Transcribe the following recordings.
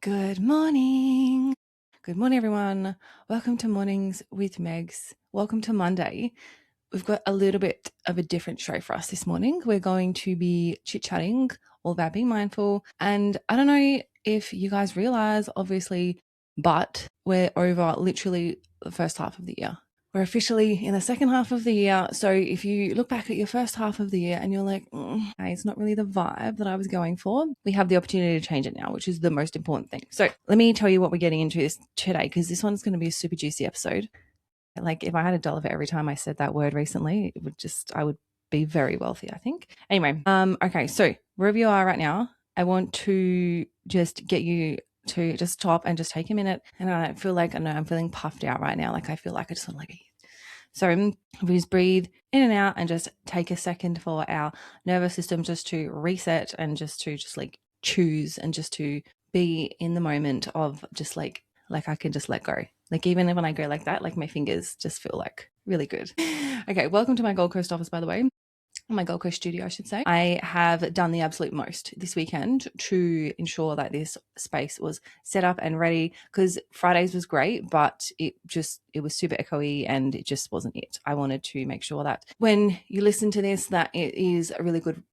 Good morning. Good morning, everyone. Welcome to Mornings with Megs. Welcome to Monday. We've got a little bit of a different show for us this morning. We're going to be chit-chatting all about being mindful. And I don't know if you guys realize, obviously, but we're over literally the first half of the year. We're officially in the second half of the year. So if you look back at your first half of the year and you're like, hey, it's not really the vibe that I was going for, we have the opportunity to change it now, which is the most important thing. So let me tell you what we're getting into this today, because this one's going to be a super juicy episode. Like if I had $1 for every time I said that word recently, I would be very wealthy, I think. Anyway, okay, so wherever you are right now, I want to just get you to just stop and just take a minute. And I feel like, I know I'm feeling puffed out right now. Like I feel like I just want to so we just breathe in and out and just take a second for our nervous system just to reset and just to choose and just to be in the moment of just like I can just let go. Like even when I go like that, like my fingers just feel like really good. Okay, welcome to my Gold Coast office, by the way. My Gold Coast studio, I should say. I have done the absolute most this weekend to ensure that this space was set up and ready, because Fridays was great, but it was super echoey and it just wasn't it. I wanted to make sure that when you listen to this, that it is a really good,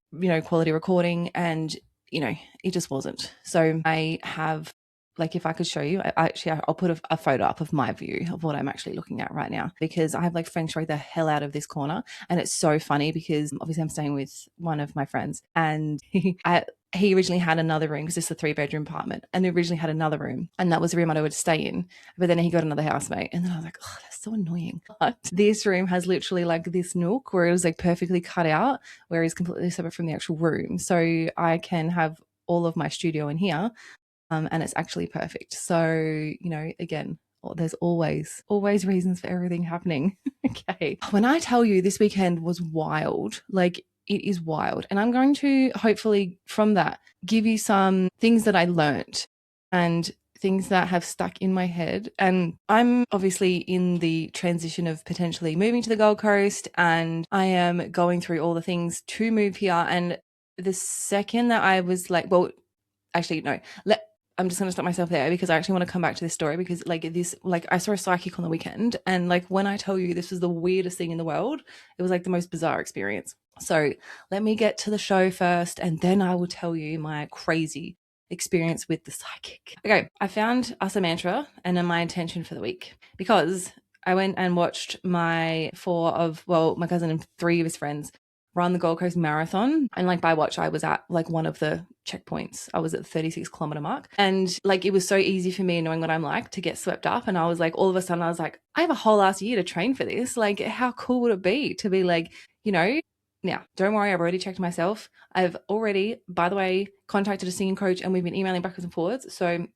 quality recording, and, it just wasn't. So I have, like, if I could show you, I'll put a photo up of my view of what I'm actually looking at right now, because I have like feng shui the hell out of this corner. And it's so funny because obviously I'm staying with one of my friends, and he originally had another room, because it's a 3-bedroom apartment, and he originally had another room, and that was the room I would stay in. But then he got another housemate, and then I was like, oh, that's so annoying. But this room has literally like this nook where it was like perfectly cut out, where it's completely separate from the actual room. So I can have all of my studio in here. And it's actually perfect. So, again, there's always reasons for everything happening. Okay. When I tell you this weekend was wild, like it is wild. And I'm going to hopefully from that give you some things that I learnt and things that have stuck in my head. And I'm obviously in the transition of potentially moving to the Gold Coast, and I am going through all the things to move here. And the second that I was like, well, actually, no, I'm just going to stop myself there, because I actually want to come back to this story, because I saw a psychic on the weekend, and like when I tell you this was the weirdest thing in the world, it was like the most bizarre experience. So let me get to the show first, and then I will tell you my crazy experience with the psychic. Okay, I found us a mantra and then my intention for the week, because I went and watched my cousin and 3 of his friends run the Gold Coast Marathon. And like by watch, I was at like one of the checkpoints. I was at the 36-kilometer mark. And like it was so easy for me, knowing what I'm like, to get swept up. And I was like, all of a sudden, I was like, I have a whole last year to train for this. Like, how cool would it be to be like, now, don't worry, I've already checked myself. I've already, by the way, contacted a singing coach, and we've been emailing backwards and forwards. So I'm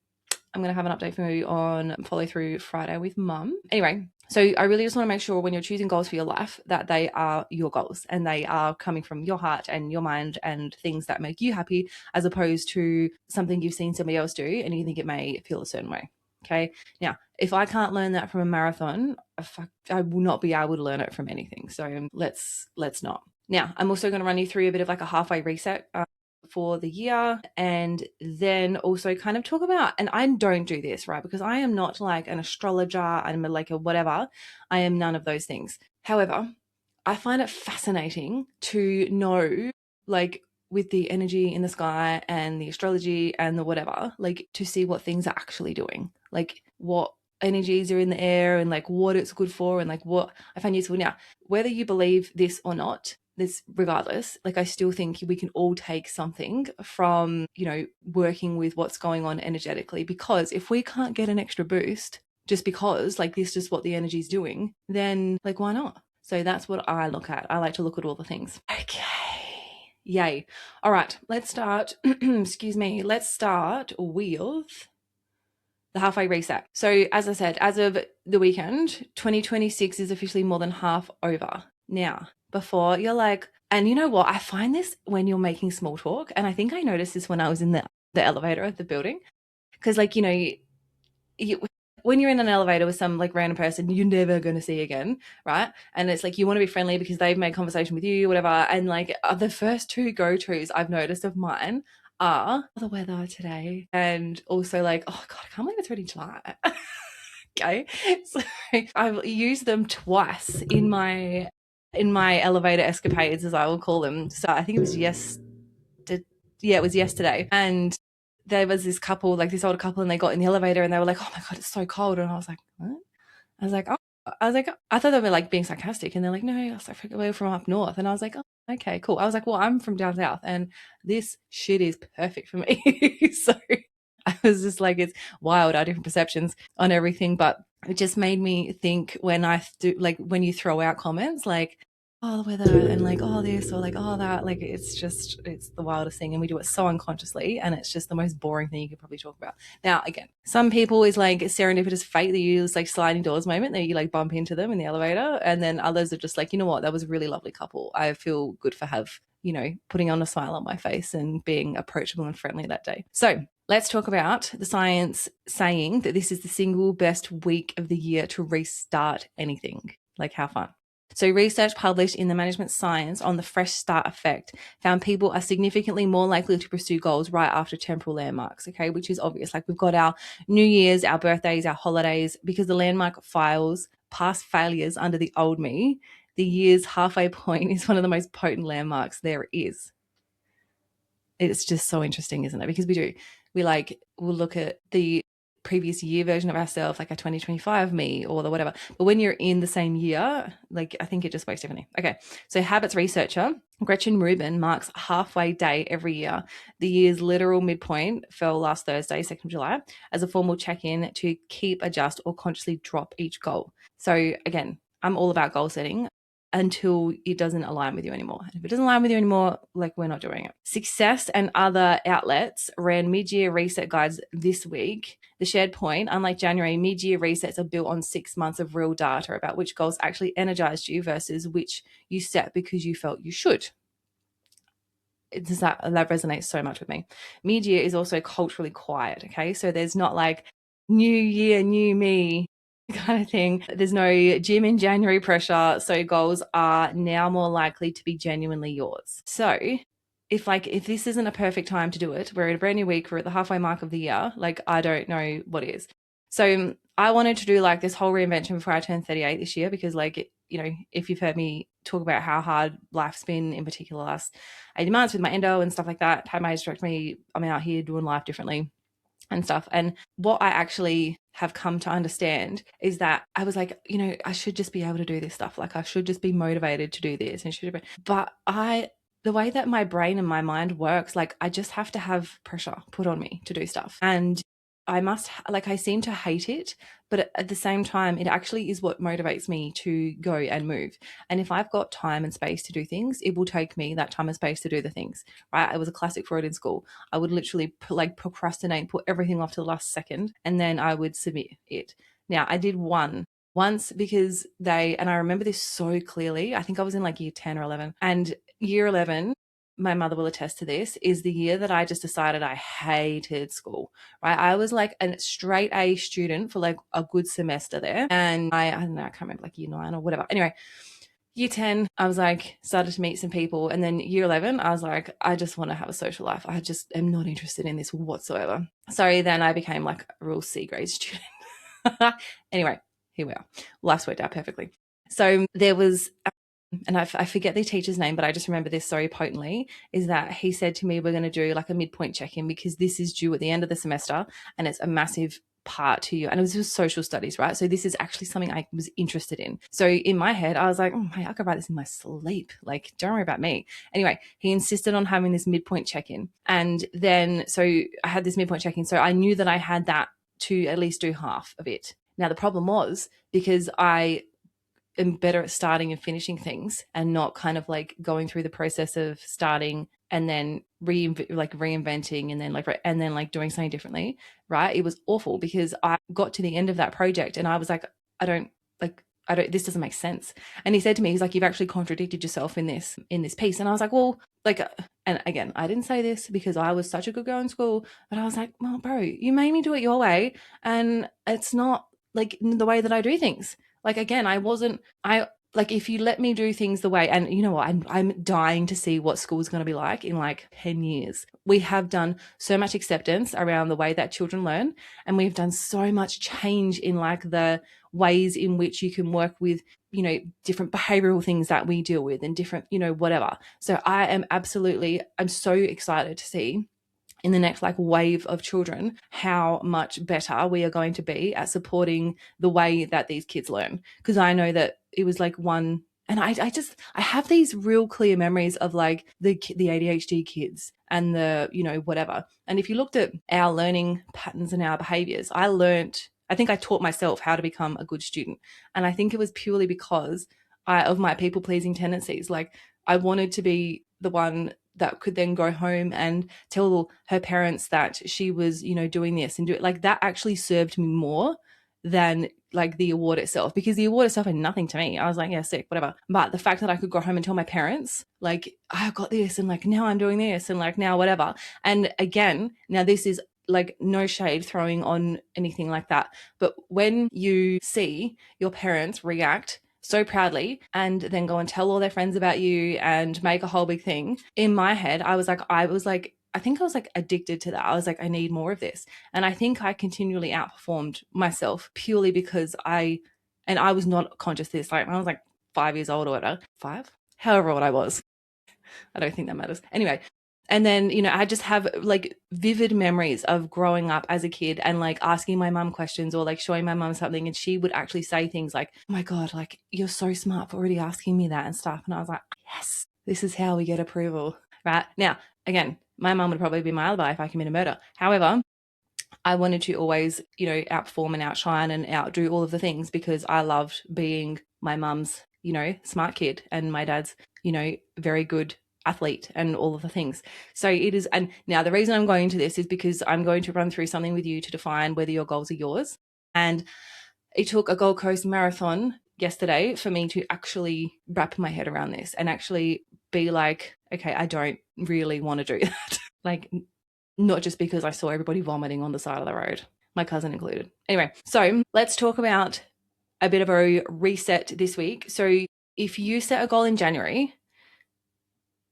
going to have an update for you on follow through Friday with mum. Anyway, so I really just want to make sure when you're choosing goals for your life that they are your goals and they are coming from your heart and your mind and things that make you happy, as opposed to something you've seen somebody else do and you think it may feel a certain way. Okay. Now, if I can't learn that from a marathon, I will not be able to learn it from anything. So let's not. Now, I'm also going to run you through a bit of like a halfway reset for the year, and then also kind of talk about, and I don't do this, right, because I am not like an astrologer, I'm like a whatever, I am none of those things. However, I find it fascinating to know, like with the energy in the sky and the astrology and the whatever, like to see what things are actually doing, like what energies are in the air and like what it's good for and like what I find useful. Now, whether you believe this or not, this regardless, like I still think we can all take something from, working with what's going on energetically, because if we can't get an extra boost just because like this is what the energy is doing, then like why not? So that's what I look at. I like to look at all the things. Okay. Yay. All right, let's start. Excuse me. Let's start with the halfway reset. So as I said, as of the weekend, 2026 is officially more than half over. Now, before you're like, and you know what? I find this when you're making small talk, and I think I noticed this when I was in the elevator at the building, because like, when you're in an elevator with some like random person you're never going to see again, right? And it's like you want to be friendly because they've made conversation with you, whatever. And like the first 2 go-tos I've noticed of mine are the weather today. And also like, oh God, I can't believe it's already July. Okay. So I've used them twice in my elevator escapades, as I will call them. So I think it was it was yesterday. And there was this couple, like this older couple, and they got in the elevator and they were like, oh my God, it's so cold. And I was like, what? I was like, oh, I thought they were like being sarcastic. And they're like, no, I was like, we're from up north. And I was like, oh, okay, cool. I was like, well, I'm from down south and this shit is perfect for me. So I was just like, it's wild, our different perceptions on everything. But it just made me think when I do, like, when you throw out comments like, oh, the weather and like, oh, this or like, oh, that, like, it's the wildest thing. And we do it so unconsciously. And it's just the most boring thing you could probably talk about. Now, again, some people is like serendipitous fate that you use like sliding doors moment that you like bump into them in the elevator. And then others are just like, you know what, that was a really lovely couple. I feel good for putting on a smile on my face and being approachable and friendly that day. So let's talk about the science saying that this is the single best week of the year to restart anything. Like, how fun. So research published in the Management Science on the fresh start effect found people are significantly more likely to pursue goals right after temporal landmarks, okay, which is obvious. Like we've got our New Year's, our birthdays, our holidays, because the landmark files past failures under the old me. The year's halfway point is one of the most potent landmarks there is. It's just so interesting, isn't it? Because we'll look at the previous year version of ourselves, like a 2025 me or the whatever. But when you're in the same year, like I think it just works differently. Okay. So habits researcher Gretchen Rubin marks halfway day every year. The year's literal midpoint fell last Thursday, 2nd of July, as a formal check-in to keep, adjust, or consciously drop each goal. So again, I'm all about goal setting until it doesn't align with you anymore. If it doesn't align with you anymore, like we're not doing it. Success and other outlets ran mid-year reset guides this week. The shared point, unlike January, mid-year resets are built on 6 months of real data about which goals actually energized you versus which you set because you felt you should. That resonates so much with me. Mid-year is also culturally quiet, okay? So there's not like new year, new me kind of thing. There's no gym in January pressure. So goals are now more likely to be genuinely yours. So if this isn't a perfect time to do it, we're in a brand new week, we're at the halfway mark of the year, like I don't know what is. So I wanted to do like this whole reinvention before I turned 38 this year because if you've heard me talk about how hard life's been, in particular last 18 months with my endo and stuff like that, had my hysterectomy, I'm out here doing life differently and stuff. And what I actually have come to understand is that I was like, I should just be able to do this stuff. Like I should just be motivated to do this but the way that my brain and my mind works, like I just have to have pressure put on me to do stuff. And I seem to hate it, but at the same time, it actually is what motivates me to go and move. And if I've got time and space to do things, it will take me that time and space to do the things, right? It was a classic for it in school. I would literally procrastinate, put everything off to the last second, and then I would submit it. Now, I did once because and I remember this so clearly. I think I was in like year 10 or 11, and year 11, my mother will attest to this, is the year that I just decided I hated school, right? I was like a straight A student for like a good semester there. And I don't know, I can't remember, like year 9 or whatever. Anyway, year 10, I was like, started to meet some people. And then year 11, I was like, I just want to have a social life. I just am not interested in this whatsoever. So then I became like a real C grade student. Anyway, here we are. Life's worked out perfectly. So there was and I forget the teacher's name, but I just remember this so potently, is that he said to me, we're going to do like a midpoint check-in because this is due at the end of the semester and it's a massive part to you. And it was just social studies, right? So this is actually something I was interested in. So in my head, I was like, oh my, I could write this in my sleep. Like, don't worry about me. Anyway, he insisted on having this midpoint check-in. And then, so I had this midpoint check-in. So I knew that I had that to at least do half of it. Now, the problem was because I am better at starting and finishing things and not kind of like going through the process of starting and then reinventing and then doing something differently, right? It was awful because I got to the end of that project and I was like, this doesn't make sense. And he said to me, he's like, you've actually contradicted yourself in this piece. And I was like, well, and again, I didn't say this because I was such a good girl in school, but I was like, well, bro, you made me do it your way. And it's not like the way that I do things. Like, again, like if you let me do things the way, and you know what, I'm dying to see what school's going to be like in like 10 years. We have done so much acceptance around the way that children learn, and we've done so much change in like the ways in which you can work with, you know, different behavioral things that we deal with and different, you know, whatever. So I'm so excited to see in the next like wave of children how much better we are going to be at supporting the way that these kids learn. Because I know that it was like one, and I have these real clear memories of like the ADHD kids and the, you know, whatever. And if you looked at our learning patterns and our behaviors, I think I taught myself how to become a good student. And I think it was purely because of my people pleasing tendencies. Like I wanted to be the one that could then go home and tell her parents that she was, you know, doing this and do it. Like that actually served me more than like the award itself, because the award itself had nothing to me. I was like, yeah, sick, whatever. But the fact that I could go home and tell my parents, like, I got this, and like now I'm doing this, and like now whatever. And again, now this is like no shade throwing on anything like that. But when you see your parents react so proudly and then go and tell all their friends about you and make a whole big thing, in my head I think I was like addicted to that. I was like, I need more of this. And I think I continually outperformed myself purely because I was not conscious of this. Like I was like 5 years old or whatever, five, however old I was. I don't think that matters. Anyway, and then, you know, I just have like vivid memories of growing up as a kid and like asking my mum questions or like showing my mum something, and she would actually say things like, oh my God, like you're so smart for already asking me that and stuff. And I was like, yes, this is how we get approval. Right now, again, my mum would probably be my alibi if I commit a murder. However, I wanted to always, you know, outperform and outshine and outdo all of the things because I loved being my mum's, you know, smart kid and my dad's, you know, very good athlete and all of the things. So it is, and now the reason I'm going into this is because I'm going to run through something with you to define whether your goals are yours. And it took a Gold Coast marathon yesterday for me to actually wrap my head around this and actually be like, okay, I don't really want to do that. Like, not just because I saw everybody vomiting on the side of the road, my cousin included. Anyway, so let's talk about a bit of a reset this week. So if you set a goal in January,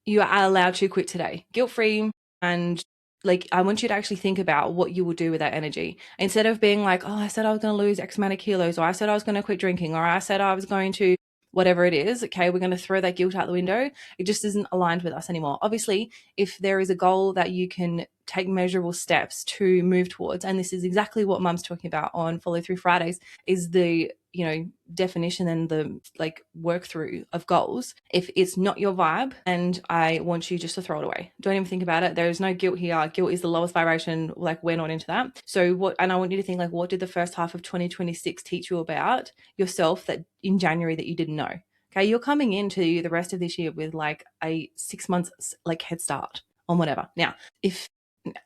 you are allowed to quit today, guilt-free. And like, I want you to actually think about what you will do with that energy. Instead of being like, oh, I said I was going to lose X amount of kilos, or I said I was going to quit drinking, or I said I was going to whatever it is, okay, we're going to throw that guilt out the window. It just isn't aligned with us anymore. Obviously, if there is a goal that you can take measurable steps to move towards, and this is exactly what Mum's talking about on Follow Through Fridays, is the, you know, definition and the like work through of goals. If it's not your vibe, and I want you just to throw it away, don't even think about it. There is no guilt here. Guilt is the lowest vibration. Like, we're not into that. So what, and I want you to think like, what did the first half of 2026 teach you about yourself that in January that you didn't know? Okay, you're coming into the rest of this year with like a 6 months like head start on whatever. Now, if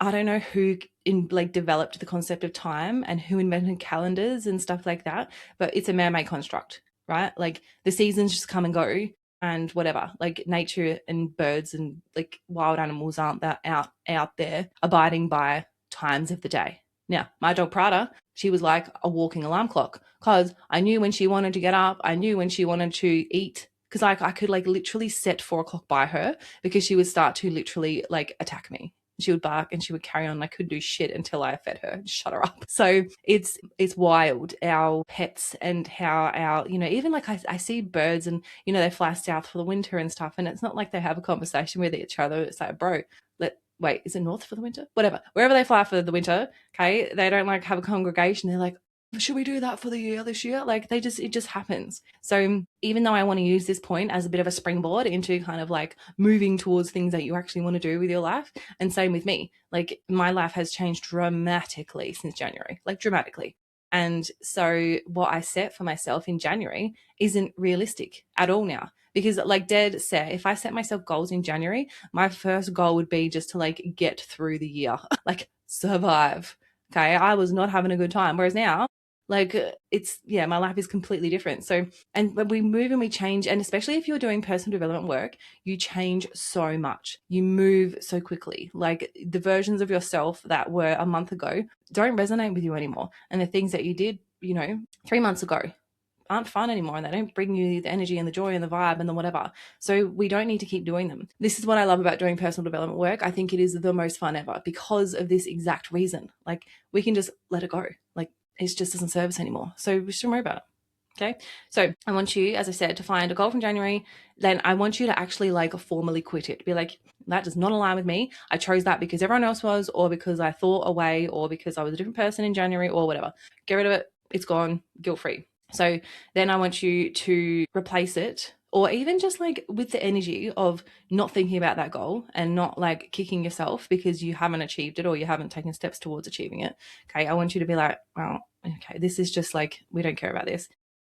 I don't know who developed the concept of time and who invented calendars and stuff like that, but it's a man-made construct, right? Like the seasons just come and go and whatever. Like nature and birds and like wild animals aren't that out there abiding by times of the day. Now, my dog Prada, she was like a walking alarm clock, because I knew when she wanted to get up, I knew when she wanted to eat, because like I could like literally set 4 o'clock by her, because she would start to literally like attack me. She would bark and she would carry on. I couldn't do shit until I fed her and shut her up. So it's wild, our pets, and how our, you know, even like I see birds and, you know, they fly south for the winter and stuff. And it's not like they have a conversation with each other. It's like, bro, wait, is it north for the winter? Whatever. Wherever they fly for the winter, okay, they don't like have a congregation. They're like, should we do that for the year this year? Like it just happens. So even though I want to use this point as a bit of a springboard into kind of like moving towards things that you actually want to do with your life, and same with me, like my life has changed dramatically since January, like dramatically. And so what I set for myself in January isn't realistic at all now. Because like Dad said, if I set myself goals in January, my first goal would be just to like get through the year, like survive. Okay. I was not having a good time. Whereas now, like it's, yeah, my life is completely different. So, and when we move and we change, and especially if you're doing personal development work, you change so much. You move so quickly. Like the versions of yourself that were a month ago don't resonate with you anymore. And the things that you did, you know, 3 months ago aren't fun anymore and they don't bring you the energy and the joy and the vibe and the whatever. So we don't need to keep doing them. This is what I love about doing personal development work. I think it is the most fun ever because of this exact reason. Like, we can just let it go. Like, it just doesn't serve us anymore. So we shouldn't worry about it. Okay. So I want you, as I said, to find a goal from January. Then I want you to actually like formally quit it. Be like, that does not align with me. I chose that because everyone else was, or because I thought away, or because I was a different person in January, or whatever. Get rid of it. It's gone, guilt-free. So then I want you to replace it, or even just like with the energy of not thinking about that goal and not like kicking yourself because you haven't achieved it or you haven't taken steps towards achieving it. Okay. I want you to be like, well, okay, this is just like, we don't care about this.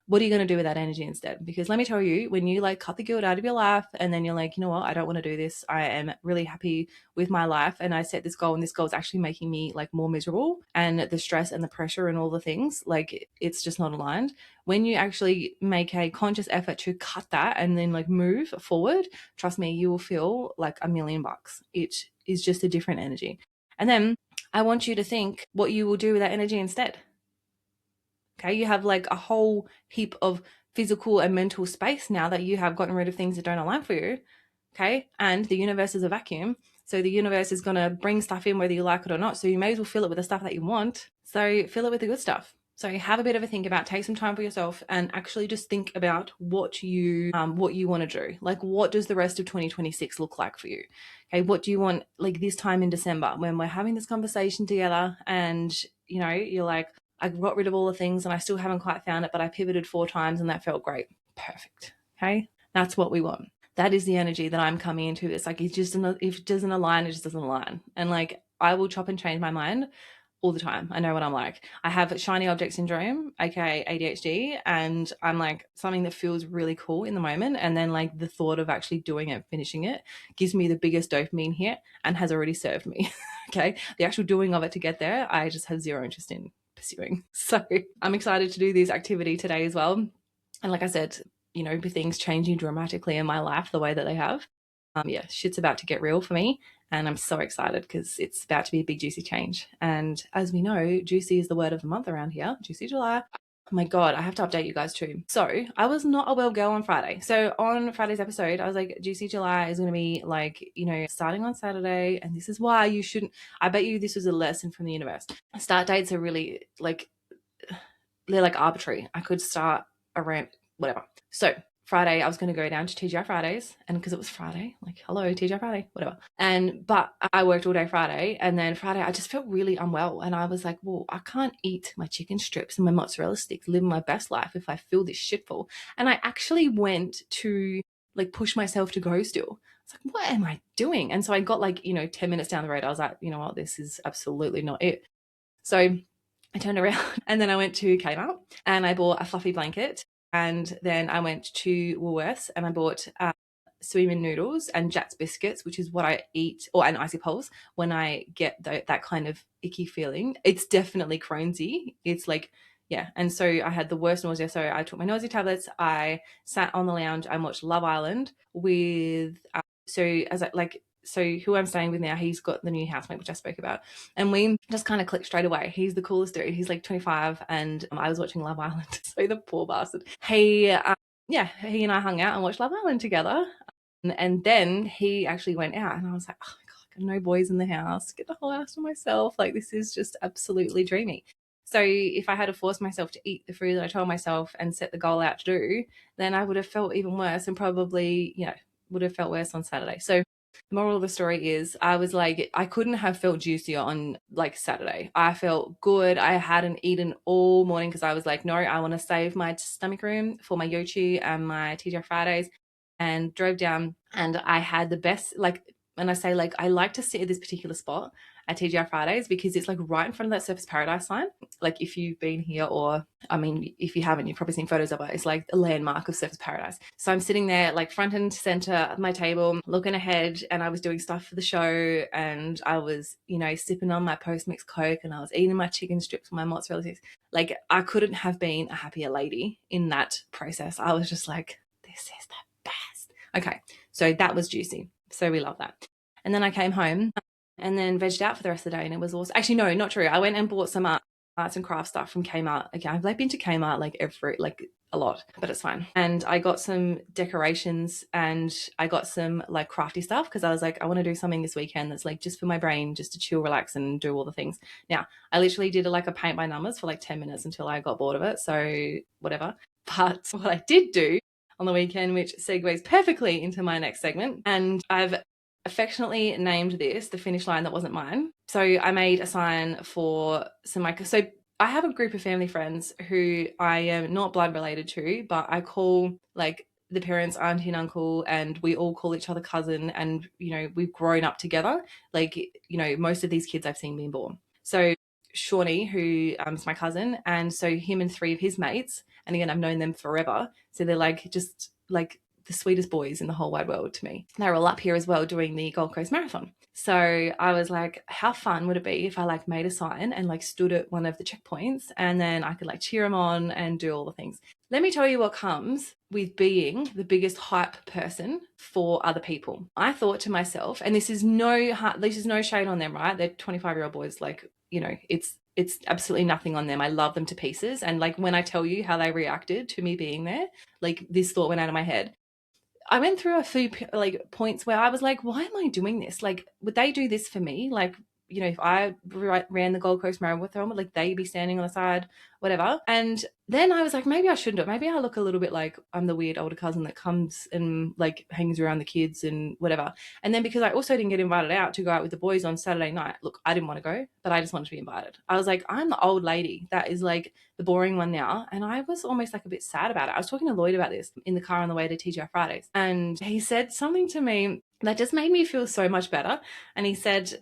What are you going to do with that energy instead? Because let me tell you, when you like cut the guilt out of your life and then you're like, you know what, I don't want to do this. I am really happy with my life and I set this goal and this goal is actually making me like more miserable, and the stress and the pressure and all the things, like it's just not aligned. When you actually make a conscious effort to cut that and then like move forward, trust me, you will feel like $1,000,000. It is just a different energy. And then I want you to think what you will do with that energy instead. Okay, you have like a whole heap of physical and mental space now that you have gotten rid of things that don't align for you. Okay, and the universe is a vacuum. So the universe is going to bring stuff in whether you like it or not. So you may as well fill it with the stuff that you want. So fill it with the good stuff. So have a bit of a think about, take some time for yourself and actually just think about what you want to do. Like, what does the rest of 2026 look like for you? Okay, what do you want like this time in December when we're having this conversation together and you know, you're like, I got rid of all the things and I still haven't quite found it, but I pivoted 4 times and that felt great. Perfect. Okay. That's what we want. That is the energy that I'm coming into. It's like, if it doesn't align, it just doesn't align. And like, I will chop and change my mind all the time. I know what I'm like. I have shiny object syndrome, aka ADHD, and I'm like, something that feels really cool in the moment, and then like the thought of actually doing it, finishing it, gives me the biggest dopamine hit and has already served me. Okay, the actual doing of it to get there, I just have zero interest in pursuing. So I'm excited to do this activity today as well. And like I said, you know, with things changing dramatically in my life the way that they have, yeah, shit's about to get real for me. And I'm so excited because it's about to be a big, juicy change. And as we know, juicy is the word of the month around here, Juicy July. Oh my God, I have to update you guys too. So I was not a well girl on Friday. So on Friday's episode, I was like, Juicy July is going to be like, you know, starting on Saturday. And this is why you shouldn't, I bet you this was a lesson from the universe. Start dates are really like, they're like arbitrary. I could start around whatever. So Friday, I was going to go down to TGI Fridays, and because it was Friday, like, hello, TGI Friday, whatever. But I worked all day Friday, and then Friday, I just felt really unwell, and I was like, well, I can't eat my chicken strips and my mozzarella sticks, live my best life if I feel this shit full. And I actually went to like push myself to go still. It's like, what am I doing? And so I got like, you know, 10 minutes down the road, I was like, you know what, this is absolutely not it. So I turned around and then I went to Kmart and I bought a fluffy blanket. And then I went to Woolworths and I bought Swimming noodles and Jats biscuits, which is what I eat, and icy poles when I get that kind of icky feeling. It's definitely Crohn'sy. It's like, yeah. And so I had the worst nausea. So I took my nausea tablets. I sat on the lounge. I watched Love Island with, so who I'm staying with now, he's got the new housemate, which I spoke about. And we just kind of clicked straight away. He's the coolest dude. He's like 25 and I was watching Love Island. So the poor bastard. He and I hung out and watched Love Island together. And then he actually went out and I was like, oh my God, got no boys in the house. Get the whole house to myself. Like, this is just absolutely dreamy. So if I had to force myself to eat the food that I told myself and set the goal out to do, then I would have felt even worse and probably, you know, would have felt worse on Saturday. So the moral of the story is I was like, I couldn't have felt juicier on like Saturday. I felt good. I hadn't eaten all morning because I was like, no, I want to save my stomach room for my Yochi and my TGI Fridays, and drove down and I had the best, like, and I say like, I like to sit at this particular spot at TGI Fridays because it's like right in front of that Surfers Paradise sign. Like if you've been here, or I mean, if you haven't, you've probably seen photos of it. It's like a landmark of Surfers Paradise. So I'm sitting there like front and center at my table, looking ahead, and I was doing stuff for the show, and I was, you know, sipping on my post-mix Coke, and I was eating my chicken strips and my mozzarella sticks. Like, I couldn't have been a happier lady in that process. I was just like, this is the best. Okay, so that was juicy. So we love that. And then I came home and then vegged out for the rest of the day, and it was awesome. Actually, no, not true. I went and bought some arts and crafts stuff from Kmart. Okay, I've like been to Kmart like a lot, but it's fine. And I got some decorations and I got some like crafty stuff because I was like, I want to do something this weekend that's like just for my brain, just to chill, relax, and do all the things. Now, I literally did like a paint by numbers for like 10 minutes until I got bored of it. So whatever. But what I did do on the weekend, which segues perfectly into my next segment, and I've affectionately named this the finish line that wasn't mine. So I made a sign for some like, so I have a group of family friends who I am not blood related to, but I call like the parents auntie and uncle, and we all call each other cousin. And, you know, we've grown up together. Like, you know, most of these kids I've seen being born. So Shawnee, who is my cousin, and so him and three of his mates, and again, I've known them forever. So they're like just like the sweetest boys in the whole wide world to me. They're all up here as well doing the Gold Coast Marathon. So I was like, how fun would it be if I like made a sign and like stood at one of the checkpoints and then I could like cheer them on and do all the things. Let me tell you what comes with being the biggest hype person for other people. I thought to myself, and this is no shade on them, right? They're 25-year-old boys, like, you know, it's absolutely nothing on them. I love them to pieces. And like when I tell you how they reacted to me being there, like this thought went out of my head. I went through a few like points where I was like, why am I doing this? Like, would they do this for me? Like, you know, if I ran the Gold Coast Marathon, would like they be standing on the side, whatever. And then I was like, maybe I shouldn't do it. Maybe I look a little bit like I'm the weird older cousin that comes and like hangs around the kids and whatever. And then because I also didn't get invited out to go out with the boys on Saturday night, look, I didn't want to go, but I just wanted to be invited. I was like, I'm the old lady that is like the boring one now. And I was almost like a bit sad about it. I was talking to Lloyd about this in the car on the way to TGI Fridays. And he said something to me that just made me feel so much better. And he said,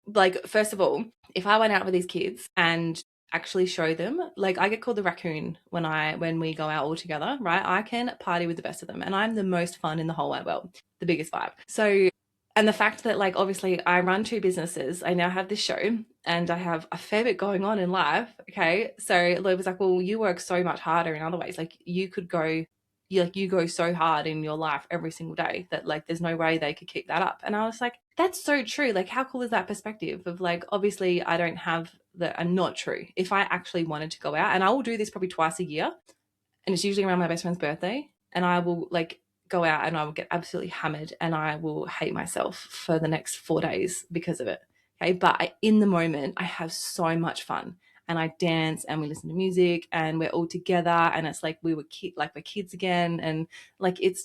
like, first of all, if I went out with these kids and actually show them, like I get called the raccoon when we go out all together, right? I can party with the best of them and I'm the most fun in the whole wide world, the biggest vibe. So, and the fact that like obviously I run two businesses, I now have this show and I have a fair bit going on in life. Okay. So Lloyd was like, well, you work so much harder in other ways. Like you could go you go so hard in your life every single day that like there's no way they could keep that up. And I was like, that's so true. Like how cool is that perspective of like obviously I don't have the and not true. If I actually wanted to go out, and I will do this probably twice a year, and it's usually around my best friend's birthday, and I will like go out and I will get absolutely hammered and I will hate myself for the next 4 days because of it. Okay. But in the moment, I have so much fun and I dance and we listen to music and we're all together and it's like we're kids again. And like, it's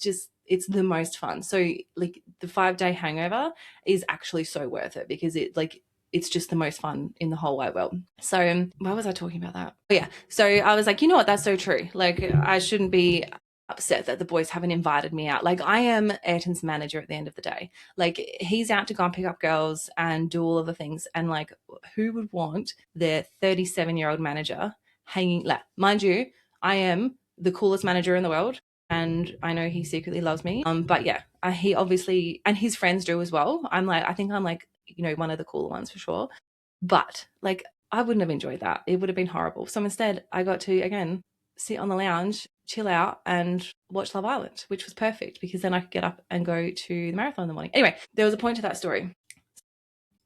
the most fun. So like the 5-day hangover is actually so worth it because it's just the most fun in the whole wide world. So why was I talking about that? Oh yeah. So I was like, you know what? That's so true. Like I shouldn't be upset that the boys haven't invited me out. Like I am Ayrton's manager at the end of the day. Like he's out to go and pick up girls and do all of the things. And like who would want their 37-year-old manager hanging, like, mind you, I am the coolest manager in the world. And I know he secretly loves me. But yeah, he obviously, and his friends do as well. I think I'm like, you know, one of the cooler ones for sure. But like, I wouldn't have enjoyed that. It would have been horrible. So instead, I got to, again, sit on the lounge, chill out, and watch Love Island, which was perfect because then I could get up and go to the marathon in the morning. Anyway, there was a point to that story.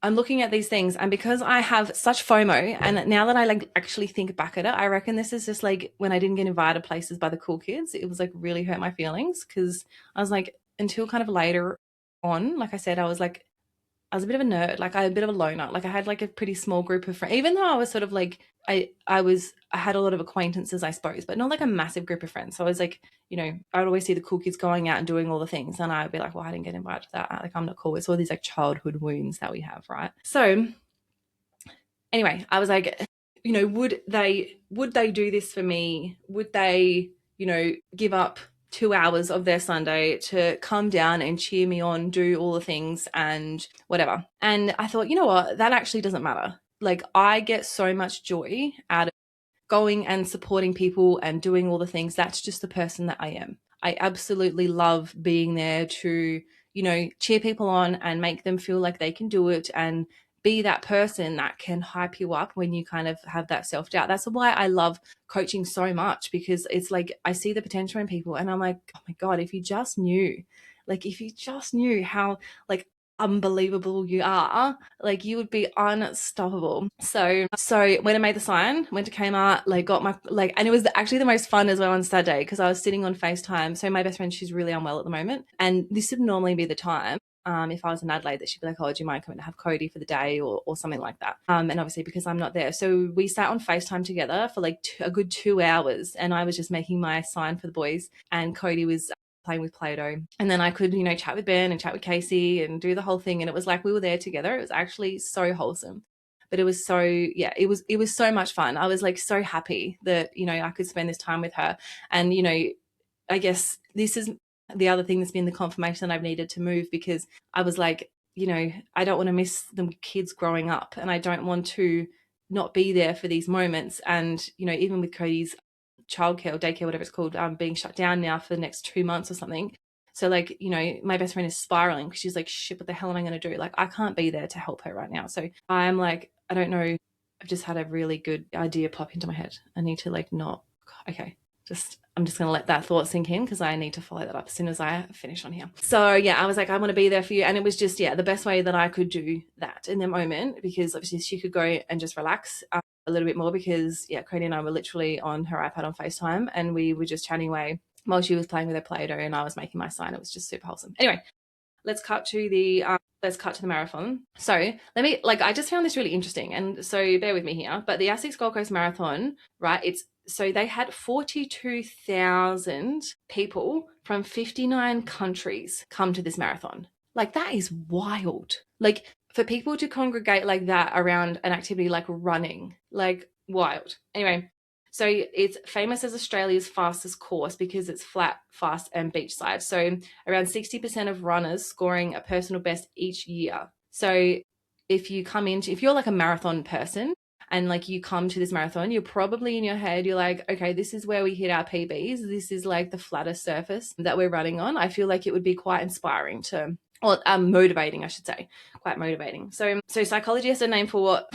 I'm looking at these things, and because I have such FOMO, and now that I like actually think back at it, I reckon this is just like when I didn't get invited places by the cool kids. It was like really hurt my feelings because I was like, until kind of later on, like I said, I was a bit of a nerd. Like I had a bit of a loner. Like I had like a pretty small group of friends, even though I was sort of like, I had a lot of acquaintances, I suppose, but not like a massive group of friends. So I was like, you know, I would always see the cool kids going out and doing all the things. And I'd be like, well, I didn't get invited to that. Like, I'm not cool. It's all these like childhood wounds that we have. Right. So anyway, I was like, you know, would they do this for me? Would they, you know, give up 2 hours of their Sunday to come down and cheer me on, do all the things and whatever? And I thought, you know what, that actually doesn't matter. Like I get so much joy out of going and supporting people and doing all the things. That's just the person that I am. I absolutely love being there to, you know, cheer people on and make them feel like they can do it and be that person that can hype you up when you kind of have that self-doubt. That's why I love coaching so much, because it's like I see the potential in people and I'm like, oh my God, if you just knew how like unbelievable you are, like you would be unstoppable. So when I made the sign, went to Kmart, like got my and it was actually the most fun as well on Saturday because I was sitting on FaceTime. So my best friend, she's really unwell at the moment, and this would normally be the time. If I was in Adelaide, that she'd be like, "Oh, do you mind coming to have Cody for the day," or something like that. And obviously because I'm not there, so we sat on FaceTime together for like a good 2 hours, and I was just making my sign for the boys, and Cody was playing with Play-Doh. And then I could, chat with Ben and chat with Casey and do the whole thing. And it was like we were there together. It was actually so wholesome. But it was so, yeah, it was so much fun. I was like so happy that, I could spend this time with her. And, I guess this is the other thing that's been the confirmation that I've needed to move, because I was like, I don't want to miss the kids growing up, and I don't want to not be there for these moments. And, even with Cody's childcare or daycare, whatever it's called, being shut down now for the next 2 months or something. So like, my best friend is spiraling because she's like, shit, what the hell am I going to do? Like, I can't be there to help her right now. So I'm like, I don't know. I've just had a really good idea pop into my head. I need to like not, okay, I'm just going to let that thought sink in because I need to follow that up as soon as I finish on here. So yeah, I was like, I want to be there for you. And it was just, the best way that I could do that in the moment, because obviously she could go and just relax a little bit more, because Cody and I were literally on her iPad on FaceTime, and we were just chatting away while she was playing with her Play-Doh and I was making my sign. It was just super wholesome. Anyway, let's cut to the marathon. So I just found this really interesting, and so bear with me here. But the ASICS Gold Coast Marathon, right? So they had 42,000 people from 59 countries come to this marathon. Like, that is wild. Like, for people to congregate like that around an activity like running, like, wild. Anyway, so it's famous as Australia's fastest course because it's flat, fast, and beachside. So around 60% of runners scoring a personal best each year. So if you're like a marathon person and like you come to this marathon, you're probably in your head, you're like, okay, this is where we hit our PBs. This is like the flattest surface that we're running on. I feel like it would be quite inspiring or motivating, I should say, quite motivating. So psychology has a name for what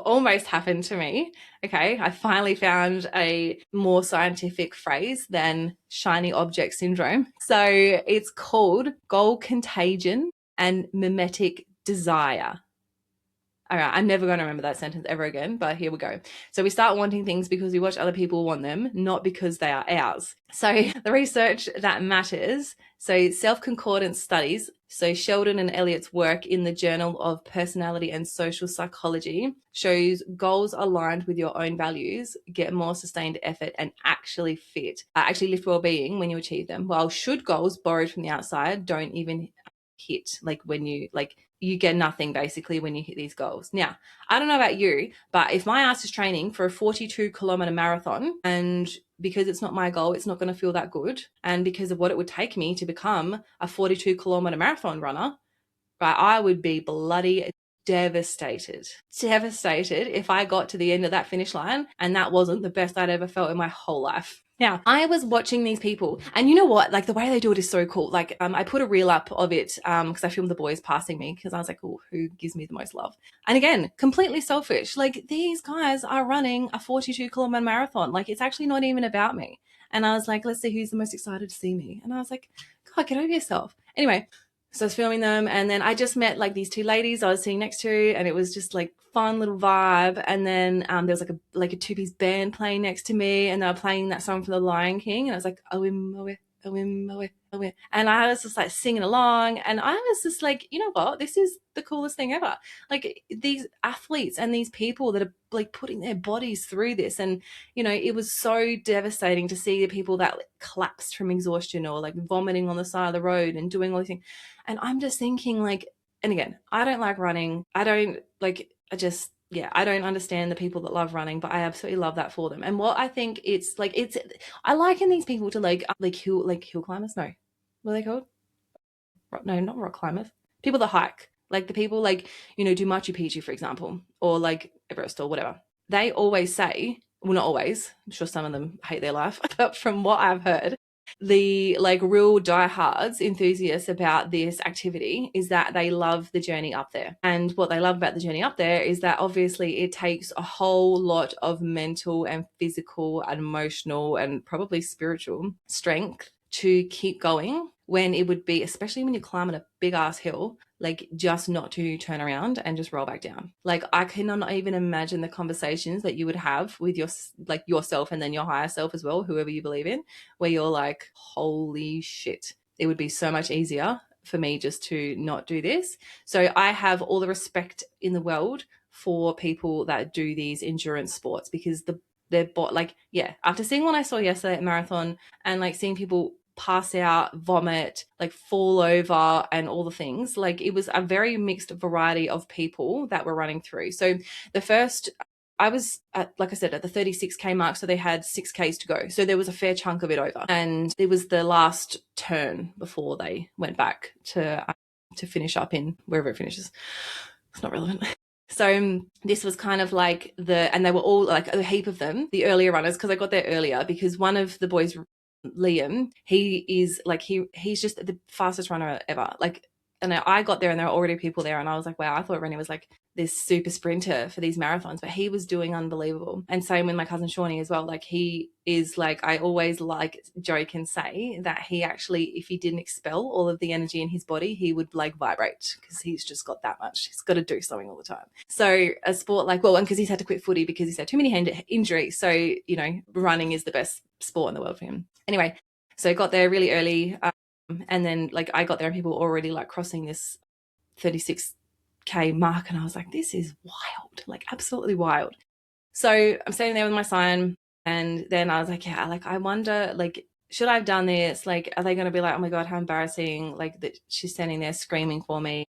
almost happened to me. Okay, I finally found a more scientific phrase than shiny object syndrome. So it's called goal contagion and mimetic desire. All right, I'm never going to remember that sentence ever again, but here we go. So we start wanting things because we watch other people want them, not because they are ours. So the research that matters, so self-concordance studies, so Sheldon and Elliott's work in the Journal of Personality and Social Psychology shows goals aligned with your own values get more sustained effort and actually lift well-being when you achieve them, while should goals borrowed from the outside don't even hit, like when you get nothing basically when you hit these goals. Now, I don't know about you, but if my ass is training for a 42-kilometer marathon, and because it's not my goal, it's not going to feel that good, and because of what it would take me to become a 42-kilometer marathon runner, right, I would be bloody devastated if I got to the end of that finish line and that wasn't the best I'd ever felt in my whole life. Now, I was watching these people, and you know what? Like, the way they do it is so cool. Like, I put a reel up of it because I filmed the boys passing me, because I was like, oh, who gives me the most love? And again, completely selfish. Like, these guys are running a 42-kilometer marathon. Like, it's actually not even about me. And I was like, let's see who's the most excited to see me. And I was like, God, get over yourself. Anyway, so I was filming them, and then I just met like these two ladies I was sitting next to, and it was just like fun little vibe. And then there was like a two-piece band playing next to me, and they were playing that song from The Lion King, and I was like, oh, and I was just like singing along, and I was just like, you know what, this is the coolest thing ever. Like, these athletes and these people that are like putting their bodies through this, and it was so devastating to see the people that like collapsed from exhaustion or like vomiting on the side of the road and doing all these things. And I'm just thinking, like, and again, I don't like running. I don't I don't understand the people that love running, but I absolutely love that for them. And what I think I liken these people to like hill climbers. No, what are they called? No, not rock climbers. People that hike, like the people like, do Machu Picchu, for example, or like Everest or whatever. They always say, well, not always, I'm sure some of them hate their life, but from what I've heard, the like real diehards enthusiasts about this activity is that they love the journey up there. And what they love about the journey up there is that obviously it takes a whole lot of mental and physical and emotional and probably spiritual strength to keep going when it would be, especially when you're climbing a big ass hill, like just not to turn around and just roll back down. Like I cannot even imagine the conversations that you would have with your like yourself and then your higher self as well, whoever you believe in, where you're like, holy shit, it would be so much easier for me just to not do this. So I have all the respect in the world for people that do these endurance sports, because they're like, yeah, after seeing what I saw yesterday at marathon and like seeing people pass out, vomit, like fall over and all the things, like it was a very mixed variety of people that were running through. So the first, I was at, like I said, at the 36K mark, so they had 6Ks to go. So there was a fair chunk of it over. And it was the last turn before they went back to finish up in wherever it finishes. It's not relevant. So this was kind of like and they were all like a heap of them, the earlier runners, because I got there earlier because one of the boys, Liam, he is like, he's just the fastest runner ever. Like, and I got there and there were already people there and I was like, wow, I thought Rennie was like this super sprinter for these marathons, but he was doing unbelievable. And same with my cousin Shawnee as well. Like he is like, I always like joke and say that he actually, if he didn't expel all of the energy in his body, he would like vibrate, because he's just got that much. He's got to do something all the time. So a sport like, well, and because he's had to quit footy because he's had too many hand injuries. So, you know, running is the best sport in the world for him. Anyway, so I got there really early. And then like I got there and people were already like crossing this 36K mark. And I was like, this is wild, like absolutely wild. So I'm standing there with my sign. And then I was like, yeah, like I wonder, like, should I have done this? Like, are they going to be like, oh my God, how embarrassing, like that she's standing there screaming for me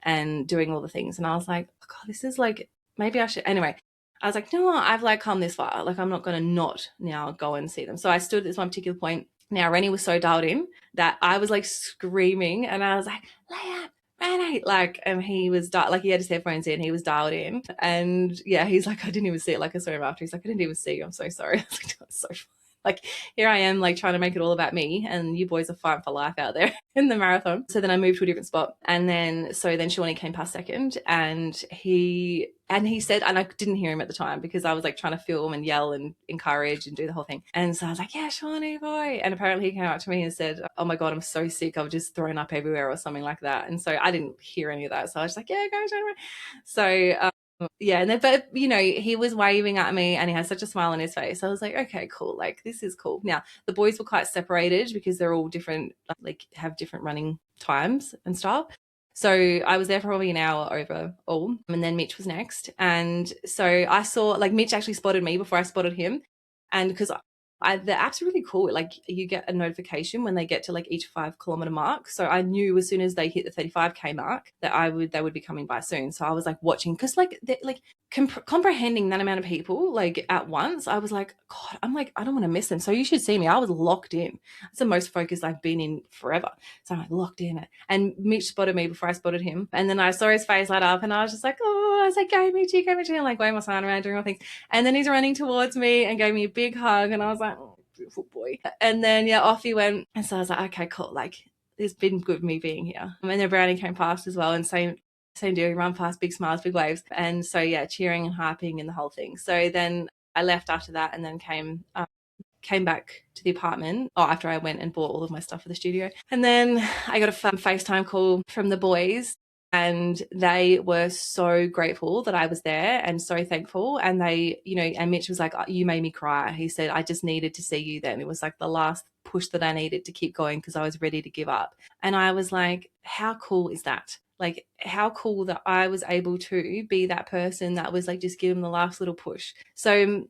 and doing all the things. And I was like, oh God, this is like, maybe I should. Anyway, I was like, no, I've like come this far. Like, I'm not going to not now go and see them. So I stood at this one particular point. Now, Rennie was so dialed in that I was like screaming and I was like, Leah, Rennie, like, and he was like, he had his headphones in, he was dialed in. And yeah, he's like, I didn't even see it. Like, I saw him after. He's like, I didn't even see you. I'm so sorry. I was like, that's so funny. Like, here I am, like trying to make it all about me, and you boys are fighting for life out there in the marathon. So then I moved to a different spot, and then Shawnee came past second, and he said, and I didn't hear him at the time because I was like trying to film and yell and encourage and do the whole thing. And so I was like, yeah, Shawnee boy. And apparently he came up to me and said, oh my God, I'm so sick. I've just thrown up everywhere or something like that. And so I didn't hear any of that. So I was like, yeah, go Shawnee. So yeah, and then, but you know, he was waving at me and he had such a smile on his face. I was like, okay, cool, like this is cool. Now the boys were quite separated because they're all different, like have different running times and stuff. So I was there for probably an hour over all, and then Mitch was next. And so I saw, like, Mitch actually spotted me before I spotted him. And because the app's really cool. Like you get a notification when they get to like each 5 kilometer mark. So I knew as soon as they hit the 35K mark that they would be coming by soon. So I was like watching, because like comprehending that amount of people like at once, I was like, God, I'm like, I don't want to miss them. So you should see me. I was locked in. It's the most focused I've been in forever. So I'm like locked in. And Mitch spotted me before I spotted him. And then I saw his face light up and I was just like, oh, I was like, go Mitchy, go Mitchy. And like waving my sign around, doing all things. And then he's running towards me and gave me a big hug. And I was like, oh, beautiful boy. And then, yeah, off he went. And so I was like, okay, cool. Like, it's been good me being here. And then Brownie came past as well. And same deal. He ran past, big smiles, big waves. And so, yeah, cheering and hyping and the whole thing. So then I left after that and then came back to the apartment after I went and bought all of my stuff for the studio. And then I got a FaceTime call from the boys, and they were so grateful that I was there and so thankful. And they, you know, and Mitch was like, oh, you made me cry. He said, I just needed to see you then. It was like the last push that I needed to keep going because I was ready to give up. And I was like, how cool is that? Like, how cool that I was able to be that person that was like, just give them the last little push. So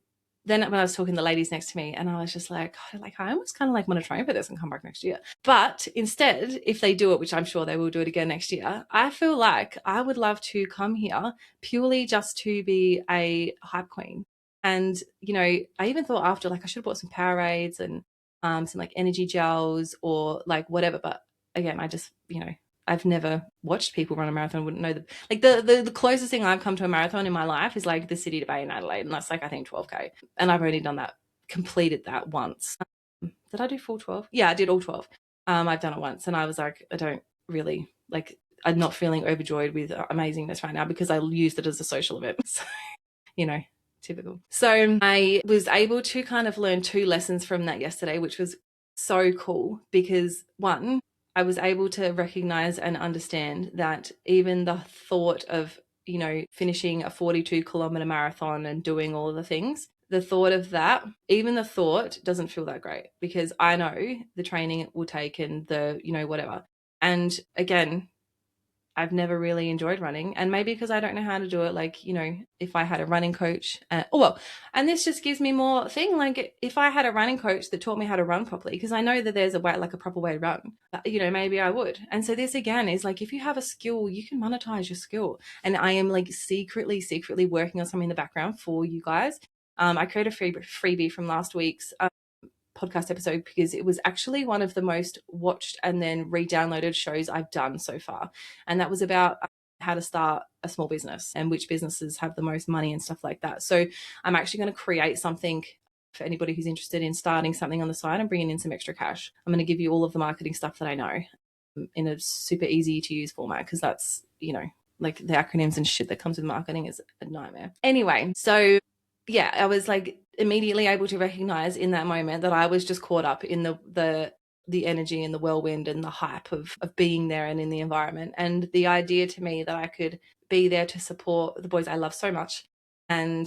then when I was talking to the ladies next to me, and I was just like I almost kind of like want to train for this and come back next year. But instead, if they do it, which I'm sure they will do it again next year, I feel like I would love to come here purely just to be a hype queen. And, you know, I even thought after, like, I should have bought some Powerades and some like energy gels or like whatever. But again, I just, you know, I've never watched people run a marathon, wouldn't know the closest thing I've come to a marathon in my life is like the City to Bay in Adelaide, and that's like I think 12K, and I've only completed that once. Did I do full 12? Yeah, I did all 12. I've done it once, and I was like, I don't really like. I'm not feeling overjoyed with amazingness right now because I used it as a social event. So, you know, typical. So I was able to kind of learn 2 lessons from that yesterday, which was so cool because one, I was able to recognize and understand that even the thought of, finishing a 42-kilometer marathon and doing all of the things, the thought of that, even the thought doesn't feel that great, because I know the training it will take and the, whatever. And again, I've never really enjoyed running, and maybe because I don't know how to do it. Like, if I had a running coach, and this just gives me more thing. Like, if I had a running coach that taught me how to run properly, because I know that there's a way, like a proper way to run, maybe I would. And so this again is like, if you have a skill, you can monetize your skill. And I am like secretly working on something in the background for you guys. I created a freebie from last week's podcast episode, because it was actually one of the most watched and then re-downloaded shows I've done so far. And that was about how to start a small business and which businesses have the most money and stuff like that. So I'm actually going to create something for anybody who's interested in starting something on the side and bringing in some extra cash. I'm going to give you all of the marketing stuff that I know in a super easy to use format, because that's, like the acronyms and shit that comes with marketing is a nightmare. Anyway, so yeah, I was like immediately able to recognize in that moment that I was just caught up in the energy and the whirlwind and the hype of being there and in the environment. And the idea to me that I could be there to support the boys I love so much, and